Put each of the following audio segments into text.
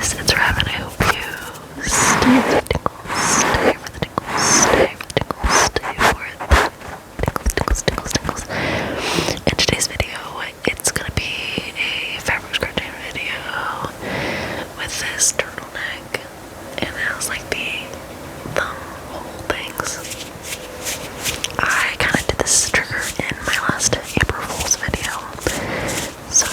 guys, it's Raven. I hope you stay for the tingles, stay for the tingles, stay for the tingles, stay for the tingles. In today's video, it's gonna be a fabric scratching video with this turtleneck, and it has like the thumb hole things. I kind of did this trigger in my last April Fool's video, so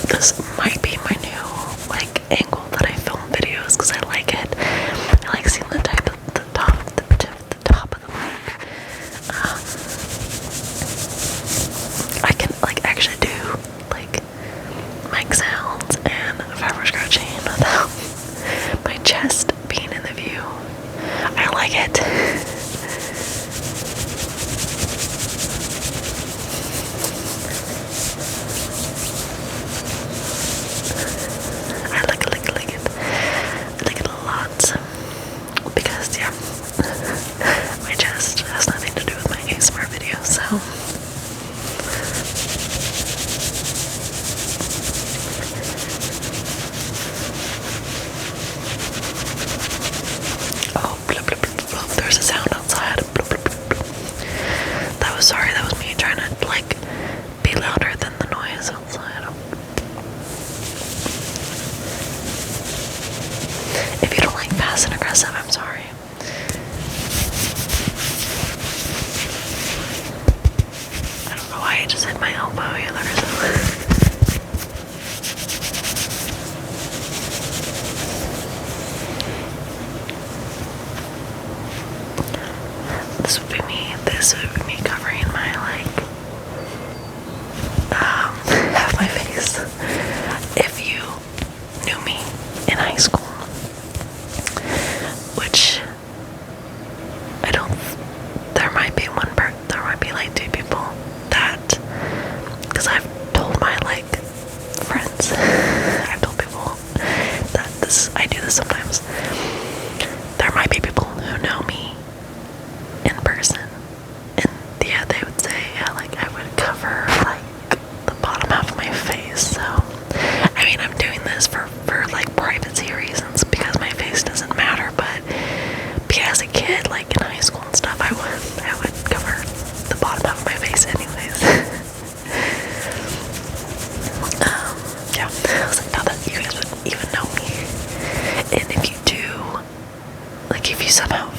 this might be my new angle that I film videos because I like it. I like seeing the top of the mic. I can actually do mic sounds and fabric scratching without my chest being in the view. I like it. I like it a lot because my chest has nothing to do with my ASMR videos, so oh, blub, blub, blub, blub. There's a sound outside. Blub, blub, blub, blub. That was me trying to be louder than the noise outside. If you don't like fast and aggressive, I'm sorry. I don't know why I just hit my elbow either, so. This would be me covering my half my face. If you knew me in high school, which I don't, there might be two people that, because I've told my friends, I've told people that I do this sometimes. There might be people who know me in person, and yeah, they would say, yeah, I would cover the bottom half of my face. So I mean, I'm doing this for privacy reasons because my face doesn't matter, but as a kid, in high school and stuff, I would cover the bottom half of my face anyways. Yeah, I was now that you guys would even know me, and if you do, if you somehow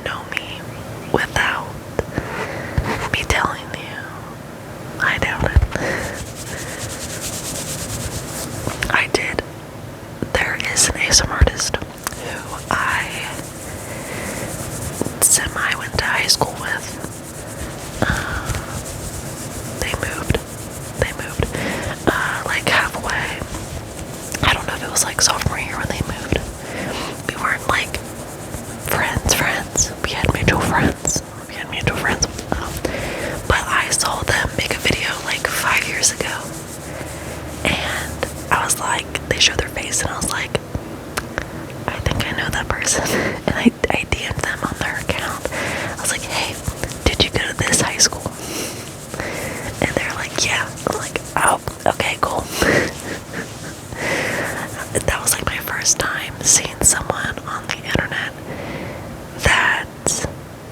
know me without me telling you, I doubt it. I did. There is an ASMR artist who I went to high school with. They moved halfway. I don't know if it was sophomore year when they moved. We weren't friends. We had mutual friends. But I saw them make a video 5 years ago, and I was they showed their face, and I was I think I know that person. And I DM'd them on their account. I was hey, did you go to this high school? And they're yeah. I'm oh, okay, cool. That was my first time seeing someone on the internet that,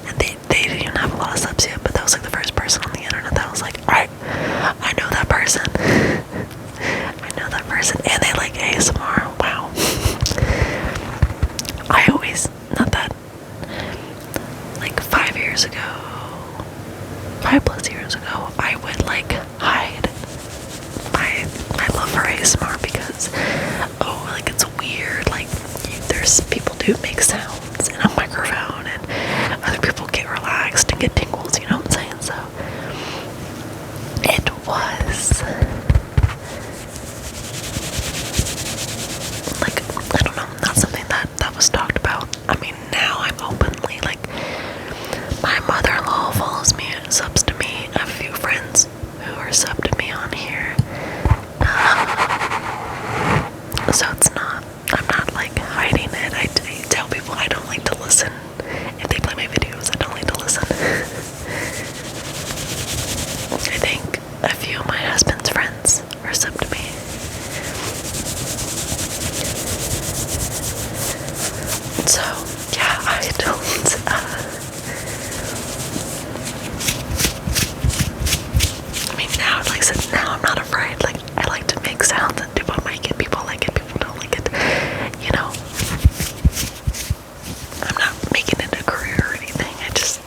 and they didn't even have a lot of subs yet, but that was the first person on the internet that was alright, I know that person. ASMR. Wow. I always, not that, like 5 years ago, 5+ years ago, I would like hide my love for ASMR because, oh, like it's weird, like there's people do make sounds in a microphone and other people get relaxed and get tingles, you know what I'm saying? So it was like, I don't know, not something that was talked about. I mean, now I'm openly, like, my mother-in-law follows me, subs to me, I have a few friends who are sub to me on here. So it's not, I'm not like hiding it. I tell people I don't like to listen. If they play my videos, I don't like to listen. I think a few of my husband's friends are sub to me. So, yeah, I don't, I mean, now, like I said, now I'm not afraid. Like, I like to make sounds and people like it, people like it, people don't like it. You know, I'm not making it a career or anything. I just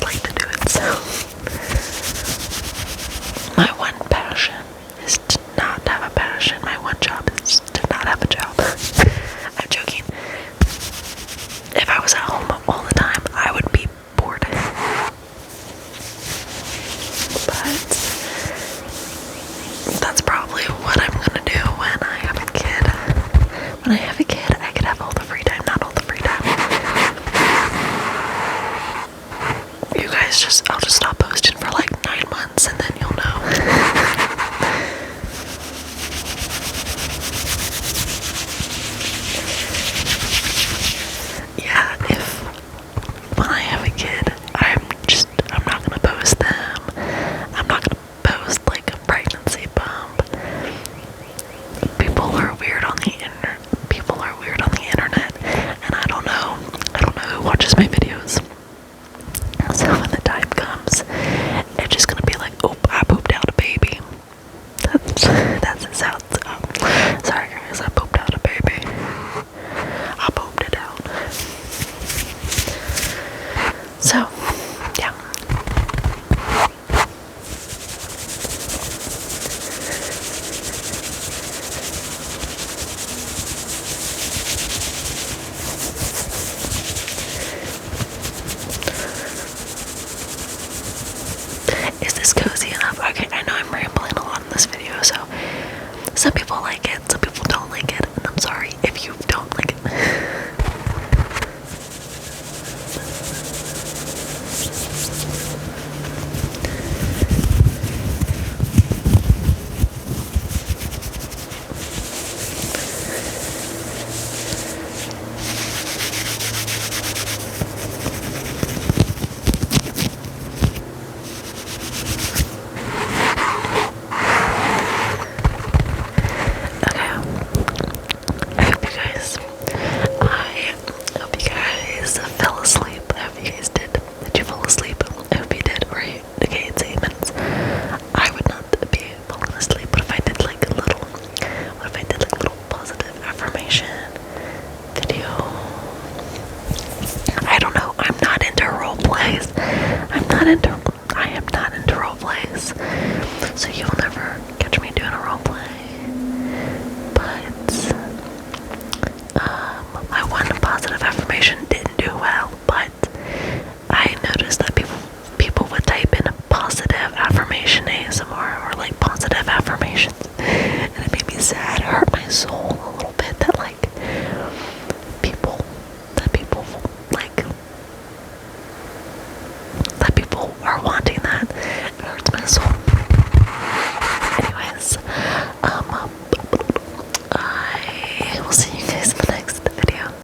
like to do it. So, my one passion is to not have a passion. My one job is to not have a job. I'm joking. If I was at home all the time, I would be bored. But that's probably what I'm gonna do when I have a kid. When I have a kid, I could have all the free time, not all the free time. You guys I'll just stop posting for like 9 months and then you'll know. Yeah, when I have a kid, I'm not gonna post them. I'm not gonna post like a pregnancy bump. People are weird on the internet, and I don't know who watches my videos. So when the time comes, it's just gonna be like, oh, I pooped out a baby. That's how it's sorry guys, I pooped out a baby. I pooped it out. So, yeah. Is this cozy enough? Okay, I know I'm rambling a lot in this video, so some people like it, some people don't like it, and I'm sorry if you don't like it. I hope you guys fell asleep. I hope you guys did. Did you fall asleep? I hope you did. Or okay, it's 8 minutes. I would not be falling asleep. What if I did like a little positive affirmation video? I don't know. I'm not into role plays. I am not into role plays. So you'll never catch me doing a role play. But my one positive affirmation didn't do well, but I noticed that people would type in positive affirmation ASMR or like positive affirmations, and it made me sad. It hurt my soul a